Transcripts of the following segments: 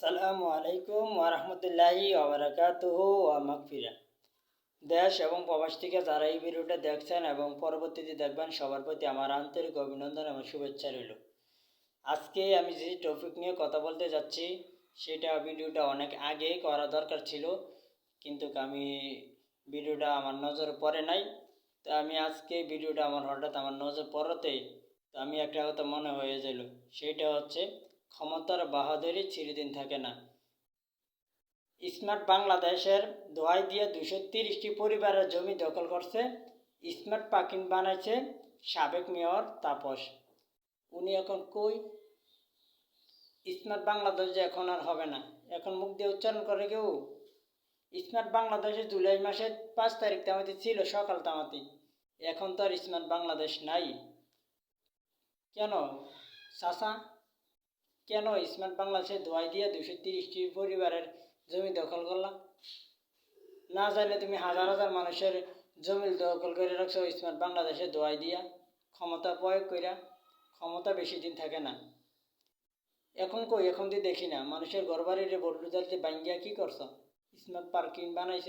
আসসালামু আলাইকুম ওরহমতুল্লাহি ওবরাকাতুহু ওয়া মাগফিরা। দেশ এবং প্রবাস থেকে যারা এই ভিডিওটা দেখছেন এবং পরবর্তীতে দেখবেন সবার প্রতি আমার আন্তরিক অভিনন্দন এবং শুভেচ্ছা রইল। আজকে আমি যে টপিক নিয়ে কথা বলতে যাচ্ছি সেটা ভিডিওটা অনেক আগেই করা দরকার ছিল, কিন্তু আমি ভিডিওটা আমার নজরে পড়ে নাই। তো আমি আজকে ভিডিওটা হঠাৎ আমার নজর পড়তেই আমি একটা কথা মনে হয়ে গেল, সেটা হচ্ছে ক্ষমতার বাহাদুরি চিরদিন থাকে না। স্মার্ট বাংলাদেশের দোহাই দিয়ে 230টি পরিবারের জমি দখল করছে, স্মার্ট পার্কিং বানাইছে সাবেক মেয়র তাপস। উনি এখন কই? স্মার্ট বাংলাদেশ যে এখন আর হবে না, এখন মুখ দিয়ে উচ্চারণ করে কেউ? স্মার্ট বাংলাদেশে জুলাই মাসের 5 তারিখ তামাতি ছিল, সকাল তামাতি। এখন তো আর স্মার্ট বাংলাদেশ নাই। কেন চাচা, কেন স্মার্ট বাংলাদেশে দোয়াই দিয়ে 230টি পরিবারের জমি দখল করলাম? না জানলে তুমি হাজার হাজার মানুষের জমি দখল করে রাখছো স্মার্ট বাংলাদেশে দোয়াই দিয়া, ক্ষমতা প্রয়োগ কইরা। ক্ষমতা বেশি দিন থাকে না। এখন কই? এখন দিয়ে দেখি না মানুষের ঘর বাড়ির বল্লুদার যে বাঙ্গিয়া কি করছ, স্মার্ট পার্কিং বানাইছ,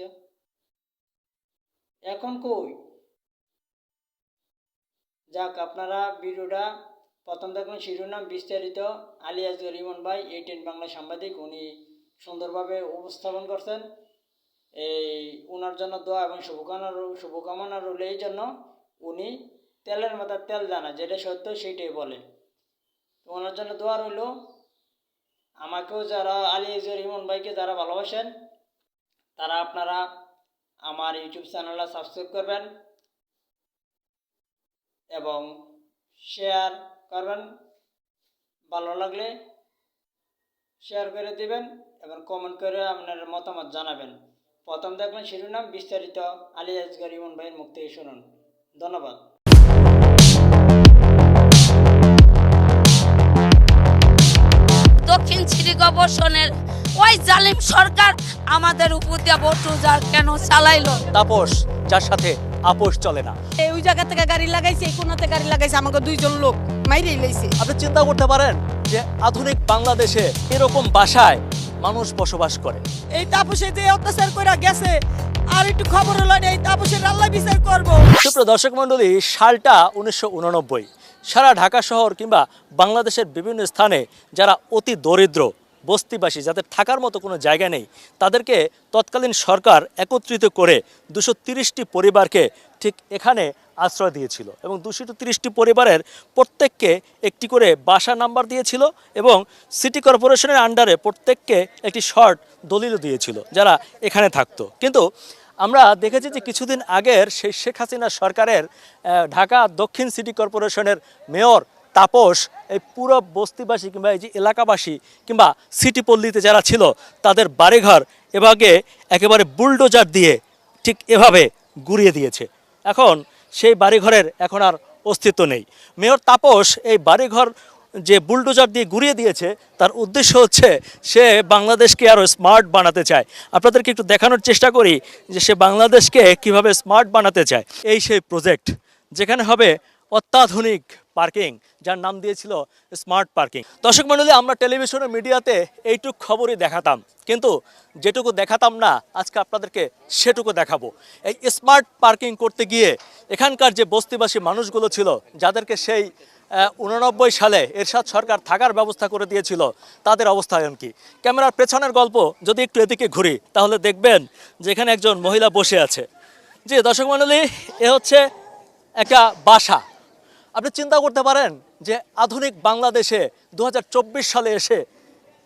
এখন কই? যাক, আপনারা ভিডিওটা প্রথম দেখুন, শিরোনাম বিস্তারিত। আলী আসগর ইমন ভাই A10 বাংলা সাংবাদিক, উনি সুন্দরভাবে উপস্থাপন করছেন। ওনার জন্য দোয়া এবং শুভকামনা রইল। এই জন্য উনি তেলের মাথার তেল জানা, যেটা সত্য সেইটাই বলে। ওনার জন্য দোয়া রইল। আমাকেও যারা আলী আসগর ইমন ভাইকে যারা ভালোবাসেন তারা আপনারা আমার ইউটিউব চ্যানেলটা সাবস্ক্রাইব করবেন এবং শেয়ার করবেন। ভালো লাগলে শেয়ার করে দিবেন এবং কমেন্ট করে আপনার মতামত জানাবেন। প্রথম দেখবেন শিরোনাম বিস্তারিত। আলী আসগর ইমন ভাইয়ের মুখ থেকে শুনুন। ধন্যবাদ। দক্ষিণ সিটি কর্পোরেশনের ওই জালিম সরকার আমাদের উপর দিয়ে বটুজার কেন চালাইলো? তাপস, যার সাথে আপোষ চলে না। ওই জায়গা থেকে গাড়ি লাগাইছে, এই কোনাতে গাড়ি লাগাইছে, আমাকে দুইজন লোক মাইরেই লাইছে। আপনি চিন্তা করতে পারেন যে আধুনিক বাংলাদেশে এরকম বাসায় মানুষ বসবাস করে। এই তাপসে যে অত্যাচার করে গেছে, আর একটু খবর হলো না, এই তাপসের আল্লাহ বিচার করবো। সুপ্রিয় দর্শক মণ্ডলী, সালটা 1989। সারা ঢাকা শহর কিংবা বাংলাদেশের বিভিন্ন স্থানে যারা অতি দরিদ্র বস্তিবাসী, যাদের থাকার মতো কোনো জায়গা নেই, তাদেরকে তৎকালীন সরকার একত্রিত করে 230টি পরিবারকে ঠিক এখানে আশ্রয় দিয়েছিল এবং 230টি পরিবারের প্রত্যেককে একটি করে বাসা নাম্বার দিয়েছিল এবং সিটি কর্পোরেশনের আন্ডারে প্রত্যেককে একটি শর্ট দলিলও দিয়েছিল যারা এখানে থাকতো। কিন্তু আমরা দেখেছি যে কিছুদিন আগের সেই শেখ হাসিনা সরকারের ঢাকা দক্ষিণ সিটি কর্পোরেশনের মেয়র তাপস এই পুরো বস্তিবাসী কিংবা এই যে এলাকাবাসী কিংবা সিটি পল্লীতে যারা ছিল তাদের বাড়িঘর একেবারে বুলডোজার দিয়ে ঠিক এভাবে গুড়িয়ে দিয়েছে। এখন সেই বাড়িঘরের এখন আর অস্তিত্ব নেই। মেয়র তাপস এই বাড়িঘর যে বুলডোজার দিয়ে গুড়িয়ে দিয়েছে, তার উদ্দেশ্য হচ্ছে সে বাংলাদেশকে আরও স্মার্ট বানাতে চায়। আপনাদেরকে একটু দেখানোর চেষ্টা করি যে সে বাংলাদেশকে কিভাবে স্মার্ট বানাতে চায়। এই সেই প্রজেক্ট যেখানে হবে অত্যাধুনিক পার্কিং, যার নাম দিয়েছিল স্মার্ট পার্কিং। দর্শক মণ্ডলী, আমরা টেলিভিশনের মিডিয়াতে এইটুক খবরই দেখাতাম, কিন্তু যেটুকু দেখাতাম না আজকে আপনাদেরকে সেটুকু দেখাবো। এই স্মার্ট পার্কিং করতে গিয়ে এখানকার যে বস্তিবাসী মানুষগুলো ছিল, যাদেরকে সেই 89 সালে এরশাদ সরকার থাকার ব্যবস্থা করে দিয়েছিল, তাদের অবস্থায়ন কি? ক্যামেরার পেছনের গল্প যদি একটু এদিকে ঘুরি তাহলে দেখবেন যে এখানে একজন মহিলা বসে আছে। জি দর্শক মণ্ডলী, এ হচ্ছে একটা বাসা। আপনি চিন্তা করতে পারেন যে আধুনিক বাংলাদেশে 2024 সালে এসে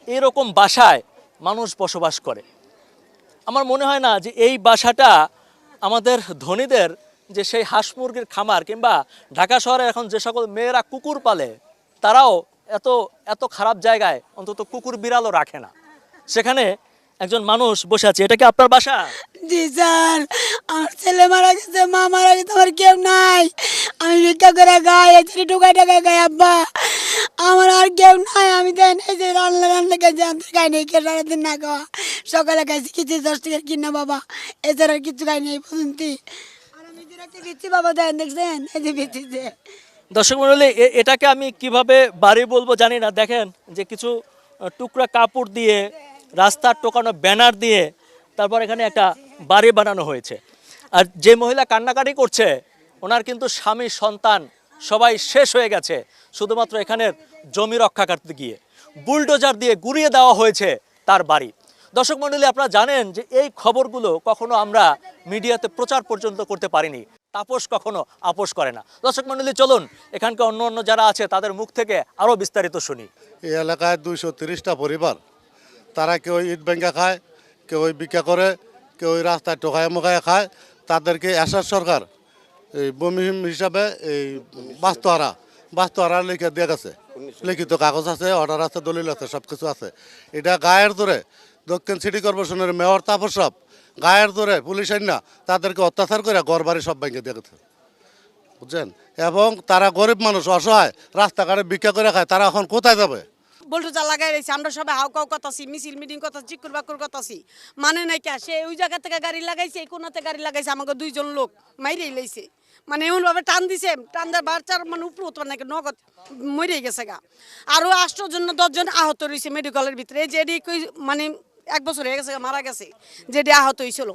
এরকম বাসায় মানুষ বসবাস করে। আমার মনে হয় না যে এই বাসাটা আমাদের ধনীদের যে সেই হাঁস মুরগির খামার কিংবা ঢাকা শহরে এখন যে সকল মেয়েরা কুকুর পালে, তারাও এত এত খারাপ জায়গায় অন্তত কুকুর বিড়ালও রাখে না। সেখানে একজন মানুষ বসে আছে। এটা কি আপনার বাসা? জি স্যার, আমার ছেলে মারা গেছে, মা মারা গেছে, আমার কেউ নাই। আমি ভিক্ষা করে গাই, এসে টুকাই টাকা গাই। আব্বা, আমার আর কেউ নাই। আমি তাই নাই যে রান্না খাইছি, আমি খাই নাই, কে সারাদিন না খাওয়া। সকালে খাইছি কিছু 10 টাকার কিনা বাবা, এছাড়া কিছু খাই নাই পর্যন্ত। আর আমি যেটাকে দিচ্ছি বাবা, দেন দেখছেন, এই যে দিচ্ছি। দর্শক মণ্ডলী, এটাকে আমি কিভাবে বাড়ি বলবো জানি না। দেখেন যে কিছু টুকরা কাপড় দিয়ে, রাস্তার টোকানো ব্যানার দিয়ে তারপর এখানে একটা বাড়ি বানানো হয়েছে। আর যে মহিলা কান্নাকাটি করছে ওনার কিন্তু স্বামী সন্তান সবাই শেষ হয়ে গেছে শুধুমাত্র এখানের জমি রক্ষা করতে গিয়ে। বুলডোজার দিয়ে গুড়িয়ে দেওয়া হয়েছে তার বাড়ি। দর্শক মণ্ডলী, আপনারা জানেন যে এই খবরগুলো কখনো আমরা মিডিয়াতে প্রচার পর্যন্ত করতে পারিনি। তাপস কখনো আপোষ করে না। দর্শক মণ্ডলী, চলুন এখানকার অন্য অন্য যারা আছে তাদের মুখ থেকে আরও বিস্তারিত শুনি। এই এলাকায় 230টা পরিবার, তারা কেউ ইট ভেঙ্গা খায়, কেউ ভিক্ষা করে, কেউ রাস্তায় টোকায় মোকায় খায়। তাদেরকে আসার সরকার এই ভূমিহীন হিসাবে এই বাস্তুহারা লিখে দিয়ে গেছে। লিখিত কাগজ আছে, অর্ডার আছে, দলিল আছে, সব কিছু আছে। এটা গায়ের দূরে দক্ষিণ সিটি কর্পোরেশনের মেয়র তাপস সব গায়ের দূরে পুলিশ আইন না তাদেরকে অত্যাচার করে ঘর বাড়ি সব ভেঙে দিয়ে গেছে, বুঝছেন। এবং তারা গরিব মানুষ, অসহায়, রাস্তাঘাটে ভিক্ষা করে খায়। তারা এখন কোথায় যাবে? বল্টুজা লাগাই রয়েছে, আমরা সবাই হাউকাউ কথাছি, মিছিল মিটিং কথা, চিকুর বাকুর কথাছি, মানে নাই কে। সে ওই জায়গা থেকে গাড়ি লাগাইছে, এই কোনাতে গাড়ি লাগাইছে, আমাকে 2 জন লোক মাইরেই লাইছে। মানে এমনভাবে টান দিছে, টান দেওয়ার বাচ্চার মানে উপরে উঠবার নাকি নগদ মরেই গেছে গা। আরও 8 জন 10 জন আহত রয়েছে মেডিকেলের ভিতরে। এই যে মানে 1 বছর হয়ে গেছে মারা গেছে, যেটি আহত হয়েছিল।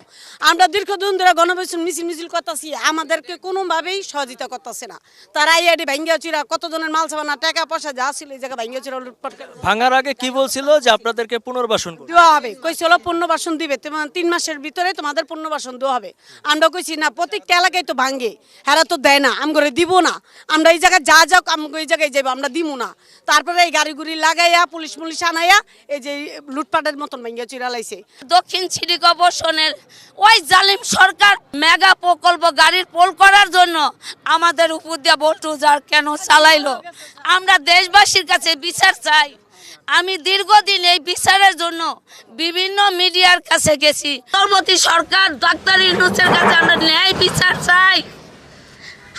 আমরা দীর্ঘদিন ধরে গণবেশন মিছিল করতেছি, আমাদেরকে কোনোভাবেই সহযোগিতা করতেছে না। তারা আইডি ভাঙ্গিয়া চিরা, কতজনের মাল সাবানা টাকা পয়সা যা ছিল এই জায়গায় ভাঙ্গিয়া চিরা লুটপাট করে। ভাঙার আগে কি বলছিল যে আপনাদেরকে পুনর্বাসন করবে? দেওয়া হবে কইছিল, পুনর্বাসন দিবে, 3 মাসের ভিতরে তোমাদের পুনর্বাসন দেওয়া হবে। আমরা কইছি না, প্রত্যেকটা এলাকায় তো ভাঙ্গে, হেরা তো দেয় না, আমগরে দিব না। আমরা এই জায়গায় যা যাক আমগো এই জায়গায় যাবো, আমরা দিব না। তারপরে এই গাড়ি গুড়ি লাগাইয়া পুলিশ আনাইয়া এই যে লুটপাটের মতন ভাঙ্গিয়া চিরা লাইছে। দক্ষিণ সিটি কর্পোরেশনের ওই জালিম সরকার মেগা প্রকল্প গাড়ির পোল করার জন্য আমাদের উপর দিয়ে বুলডোজার কেন চালাইলো? আমরা দেশবাসীর কাছে বিচার চাই। আমি দীর্ঘদিন এই বিচারের জন্য বিভিন্ন মিডিয়ার কাছে গেছি। পরবর্তী সরকার ডাক্তার ইউনূসের কাছে আমরা ন্যায় বিচার চাই।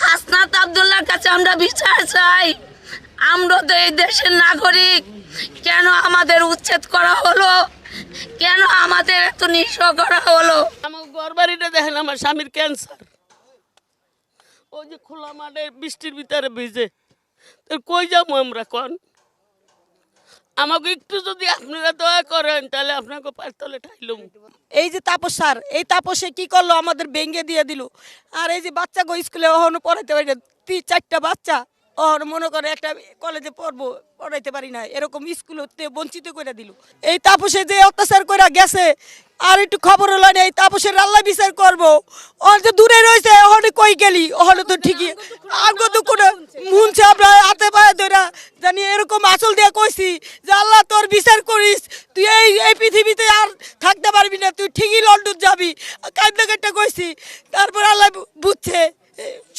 হাসনাত আব্দুল্লাহর কাছে আমরা বিচার চাই। আমরা তো এই দেশের নাগরিক, কেন আমাদের উচ্ছেদ করা হলো? কেন আমাদের এত নিঃস্ব করা হলো? আমার ঘর বাড়িটা দেখেন, আমার স্বামীর ক্যান্সার। ওই যে খোলা মাঠে বৃষ্টির ভিতরে ভিজে, তো কই যাবো আমরা? কোন আমাকে একটু যদি আপনারা দয়া করেন তাহলে আপনাকে পাঁচতলে ঠাইলুম। এই যে তাপস স্যার, এই তাপসে কি করলো? আমাদের ভেঙে দিয়ে দিল। আর এই যে বাচ্চা গো স্কুলে ওখানে পড়াইতে পারি না, 3-4টা বাচ্চা ওর মনে করে একটা কলেজে পড়াইতে পারি না, এরকম স্কুলতে বঞ্চিত করে দিল। এই তাপসে যে অত্যাচার করে গেছে, আর একটু খবর হলো না, এই তাপসের আল্লাহ বিচার করবো। ওর যে দূরে রয়েছে, ওখানে কই গেলি? ওখানে তো ঠিকই আগে তো কোনো মুনছে, আমরা হাতে পায়ে ধরা জানি এরকম আসল দিয়ে কইছি যে আল্লাহ তোর বিচার করিস, তুই এই পৃথিবীতে আর থাকতে পারবি না, তুই ঠিকই লন্ডন যাবি, কাঁদতে কাঁদতে কইছি। তারপর আল্লাহ বুঝছে,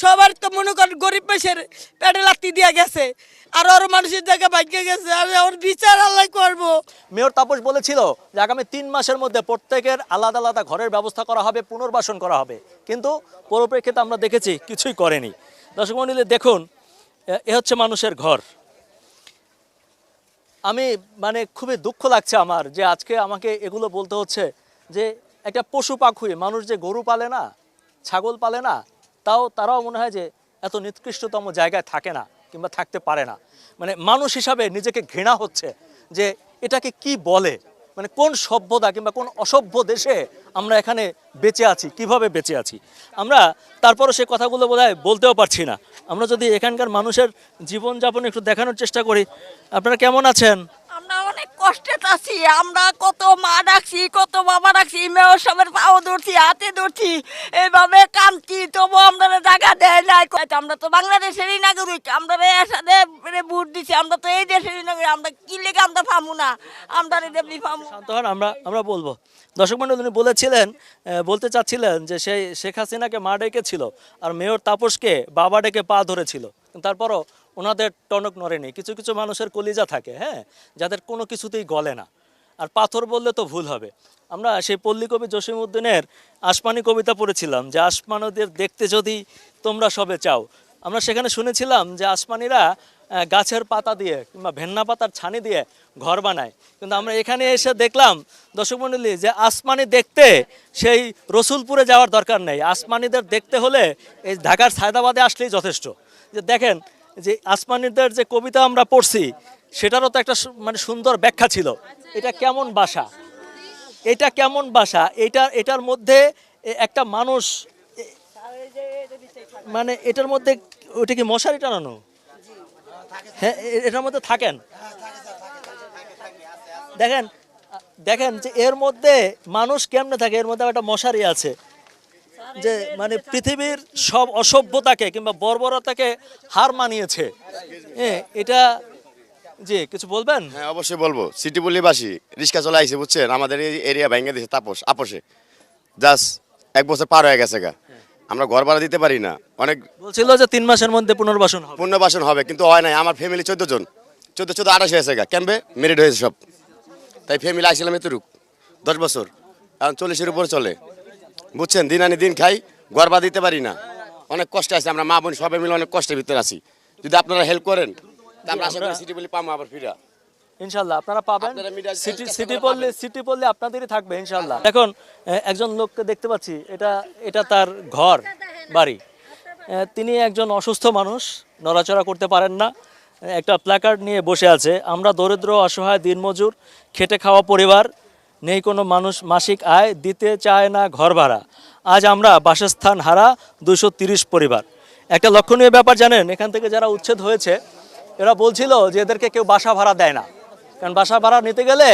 সবার তো মনে করেন গরিব মানুষের পেটে লাত্তি দিয়ে গেছে, আর ওর মানুষের জায়গায় ভাগ্যে গেছে, আর ওর বিচার আল্লাহ করবো। মেয়র তাপস বলেছিল যে আগামী 3 মাসের মধ্যে প্রত্যেকের আলাদা আলাদা ঘরের ব্যবস্থা করা হবে, পুনর্বাসন করা হবে, কিন্তু পরিপ্রেক্ষিতে আমরা দেখেছি কিছুই করেনি। দর্শক মণ্ডলী, দেখুন এ হচ্ছে মানুষের ঘর। আমি মানে খুবই দুঃখ লাগছে আমার যে আজকে আমাকে এগুলো বলতে হচ্ছে যে একটা পশু পাখি, মানুষ যে গরু পালে না, ছাগল পালে না, তারাও মনে হয় যে এত নিকৃষ্টতম জায়গায় থাকে না কিংবা থাকতে পারে না। মানে মানুষ হিসাবে নিজেকে ঘৃণা হচ্ছে যে এটাকে কি বলে, মানে কোন সভ্যতা কিংবা কোন অসভ্য দেশে আমরা এখানে বেঁচে আছি, কিভাবে বেঁচে আছি আমরা। তারপরও সে কথাগুলো বোধহয় বলতেও পারছি না। আমরা যদি এখানকার মানুষের জীবনযাপন একটু দেখানোর চেষ্টা করি। আপনারা কেমন আছেন? আমরা অনেক কষ্টে আছি। আমরা কত মা ডাকছি, কত বাবা ডাকছি, মেয়র সবের পাও ধরছি, হাতে ধরছি, এইভাবে কাঁদছি, তবু আমরা জায়গা দেয় নাই। আমরা তো বাংলাদেশেরই নাগরিক, আমরা এর সাথে ভোট দিচ্ছি, আমরা তো এই দেশেরই নাগরিক, আমরা কি লেগে আমরা পাবো না? আমরা পাবো। শান্ত হন, আমরা বলবো। দর্শক মণ্ডলী, উনি বলতে চাচ্ছিলেন যে সেই শেখ হাসিনাকে মা ডেকেছিল আর মেয়র তাপসকে বাবা ডেকে পা ধরেছিল, তারপরও ওনাদের টনক নড়েনি। কিছু কিছু মানুষের কলিজা থাকে, হ্যাঁ, যাদের কোনো কিছুতেই গলে না। আর পাথর বললে তো ভুল হবে। আমরা সেই পল্লী কবি জসিমউদ্দিনের আসমানি কবিতা পড়েছিলাম যে আসমানদের দেখতে যদি তোমরা সবে চাও। আমরা সেখানে শুনেছিলাম যে আসমানিরা গাছের পাতা দিয়ে কিংবা ভেন্না পাতার ছানি দিয়ে ঘর বানায়, কিন্তু আমরা এখানে এসে দেখলাম দর্শক মণ্ডলী যে আসমানি দেখতে সেই রসুলপুরে যাওয়ার দরকার নেই। আসমানিদের দেখতে হলে এই ঢাকার সায়দাবাদে আসলেই যথেষ্ট। যে দেখেন যে আসমানিদের যে কবিতা আমরা পড়ছি, সেটারও তো একটা মানে সুন্দর ব্যাখ্যা ছিল। এটা কেমন বাসা, এটা কেমন বাসা, এটার মধ্যে একটা মানুষ মানে এটার মধ্যে ওটা কি মশারি টানানো? হ্যাঁ, এটার মধ্যে থাকেন। দেখেন দেখেন যে এর মধ্যে মানুষ কেমনে থাকে, এর মধ্যে একটা মশারি আছে। যে মানে পৃথিবীর সব অসভ্যতাকে কিংবা বর্বরতাকে হার মানিয়েছে। হ্যাঁ, এটা জি কিছু বলবেন? হ্যাঁ অবশ্যই বলবো। সিটি পল্লীবাসী রিক্সা চলে আইছে বুঝছেন, আমাদের এই এরিয়া ভেঙে দিয়েছে আপোষে। জাস্ট 1 বছর পার হয়ে গেছে গা, আমরা ঘর ভাড়া দিতে পারি না। অনেক বলছিল যে 3 মাসের মধ্যে পুনর্বাসন হবে। পুনর্বাসন হবে কিন্তু হয় নাই। আমার ফ্যামিলি 14 জন, 14 28 হয়েছে গা, ক্যাম্পে মেরিট হয়েছে সব। তাই ফ্যামিলি আইছিলাম এতটুক 10 বছর, এখন 40-এর উপরে চলে বুঝছেন। দিন আনি দিন খাই, ঘর ভাড়া দিতে পারি না। অনেক কষ্টে আছে, আমরা মা বোন সবাই মিলে অনেক কষ্টের ভিতরে আছি। যদি আপনারা হেল্প করেন তা আমরা আশা করি সিটি পল্লী পাবো আবার ফিরা। ইনশাল্লাহ আপনারা পাবেন। আপনারা media সিটি পল্লী আপনাদেরই থাকবে ইনশাল্লাহ। এখন একজন লোককে দেখতে পাচ্ছি, এটা তার ঘর বাড়ি। তিনি একজন অসুস্থ মানুষ, নড়াচড়া করতে পারেন না, একটা প্ল্যাকার্ড নিয়ে বসে আছে। আমরা দরিদ্র অসহায় দিনমজুর খেটে খাওয়া পরিবার, নেই কোনো মানুষ মাসিক আয়, দিতে চায় না ঘর ভাড়া। আজ আমরা বাসস্থান হারা 230 পরিবার। একটা লক্ষণীয় ব্যাপার জানেন, এখান থেকে যারা উচ্ছেদ হয়েছে এরা বলছিল যে এদেরকে কেউ বাসা ভাড়া দেয় না। কারণ বাসা ভাড়া নিতে গেলে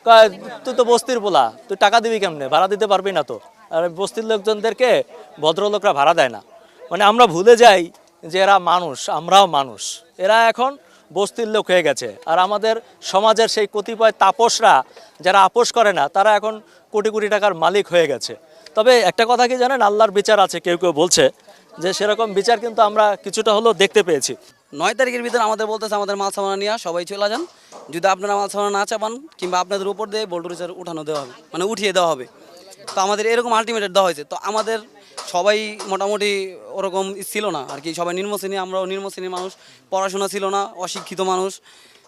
কয়, তুই তো বস্তির পোলা, তুই টাকা দিবি কেমনে, ভাড়া দিতে পারবি না তো। আর বস্তির লোকজনদেরকে ভদ্রলোকরা ভাড়া দেয় না। মানে আমরা ভুলে যাই যে এরা মানুষ, আমরাও মানুষ। এরা এখন বস্তির লোক হয়ে গেছে। আর আমাদের সমাজের সেই কতিপয় তাপসরা যারা আপোষ করে না, তারা এখন কোটি কোটি টাকার মালিক হয়ে গেছে। তবে একটা কথা কি জানেন, আল্লাহর বিচার আছে, কেউ কেউ বলছে যে সেরকম বিচার কিন্তু আমরা কিছুটা হলেও দেখতে পেয়েছি। 9 তারিখের ভিতরে আমাদের বলতেছে আমাদের মাল সামানা নিয়ে সবাই চলে যান। যদি আপনারা মাল সামানা না চাপান কিংবা আপনাদের উপর দিয়ে বোল্ডোজার উঠানো দেওয়া হবে, মানে উঠিয়ে দেওয়া হবে। তো আমাদের এরকম আলটিমেটেড দেওয়া হয়েছে। তো আমাদের সবাই মোটামুটি ওরকম ছিল না আর কি, সবাই নিম্ন শ্রেণী, আমরাও নিম্ন শ্রেণীর মানুষ, পড়াশোনা ছিল না, অশিক্ষিত মানুষ।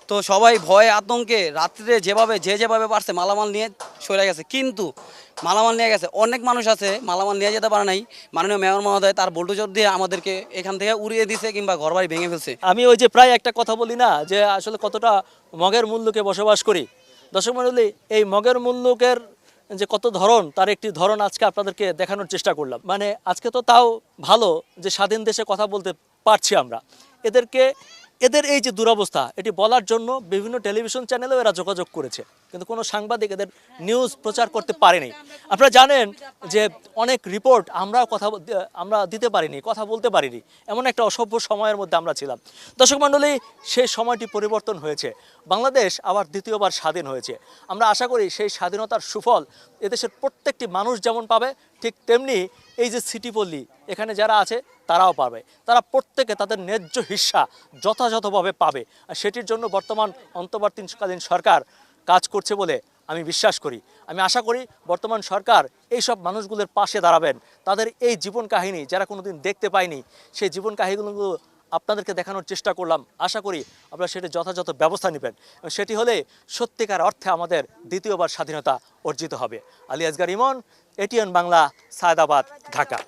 তো সবাই ভয়ে আতঙ্কে রাত্রে যেভাবে পারছে মালামাল নিয়ে সরে গেছে। কিন্তু মালামাল নিয়ে গেছে, অনেক মানুষ আছে মালামাল নিয়ে যেতে পারে নাই। মাননীয় মেয়র মহোদয় তার বোল্ডোজার দিয়ে আমাদেরকে এখান থেকে উড়িয়ে দিছে কিংবা ঘরবাড়ি ভেঙে ফেলছে। আমি ওই যে প্রায় একটা কথা বলি না, যে আসলে কতটা মগের মূল্যকে বসবাস করি। দর্শক মণ্ডলী, এই মগের মূল্যকের যে কত ধরন, তার একটি ধরন আজকে আপনাদেরকে দেখানোর চেষ্টা করলাম। মানে আজকে তো তাও ভালো যে স্বাধীন দেশে কথা বলতে পারছি আমরা। এদের এই যে দুরবস্থা, এটি বলার জন্য বিভিন্ন টেলিভিশন চ্যানেলেও এরা যোগাযোগ করেছে, কিন্তু কোনো সাংবাদিক এদের নিউজ প্রচার করতে পারেনি। আপনারা জানেন যে অনেক রিপোর্ট আমরা দিতে পারিনি, কথা বলতে পারিনি, এমন একটা অসভ্য সময়ের মধ্যে আমরা ছিলাম। দর্শক মণ্ডলী, সেই সময়টি পরিবর্তন হয়েছে, বাংলাদেশ আবার দ্বিতীয়বার স্বাধীন হয়েছে। আমরা আশা করি সেই স্বাধীনতার সুফল এদেশের প্রত্যেকটি মানুষ যেমন পাবে, ঠিক তেমনি এই যে সিটি পল্লী এখানে যারা আছে তারাও পাবে। তারা প্রত্যেকে তাদের ন্যায্য হিস্সা যথাযথভাবে পাবে। আর সেটির জন্য বর্তমান অন্তর্বর্তীকালীন সরকার কাজ করছে বলে আমি বিশ্বাস করি। আমি আশা করি বর্তমান সরকার এইসব মানুষগুলোর পাশে দাঁড়াবেন। তাদের এই জীবন কাহিনী যারা কোনোদিন দেখতে পায়নি, সেই জীবন কাহিনীগুলো আপনাদেরকে দেখানোর চেষ্টা করলাম। আশা করি আপনারা সেটি যথাযথ ব্যবস্থা নেবেন, সেটি হলে সত্যিকার অর্থে আমাদের দ্বিতীয়বার স্বাধীনতা অর্জিত হবে। আলী আসগর ইমন, এটিএন বাংলা, সায়দাবাদ, ঢাকা।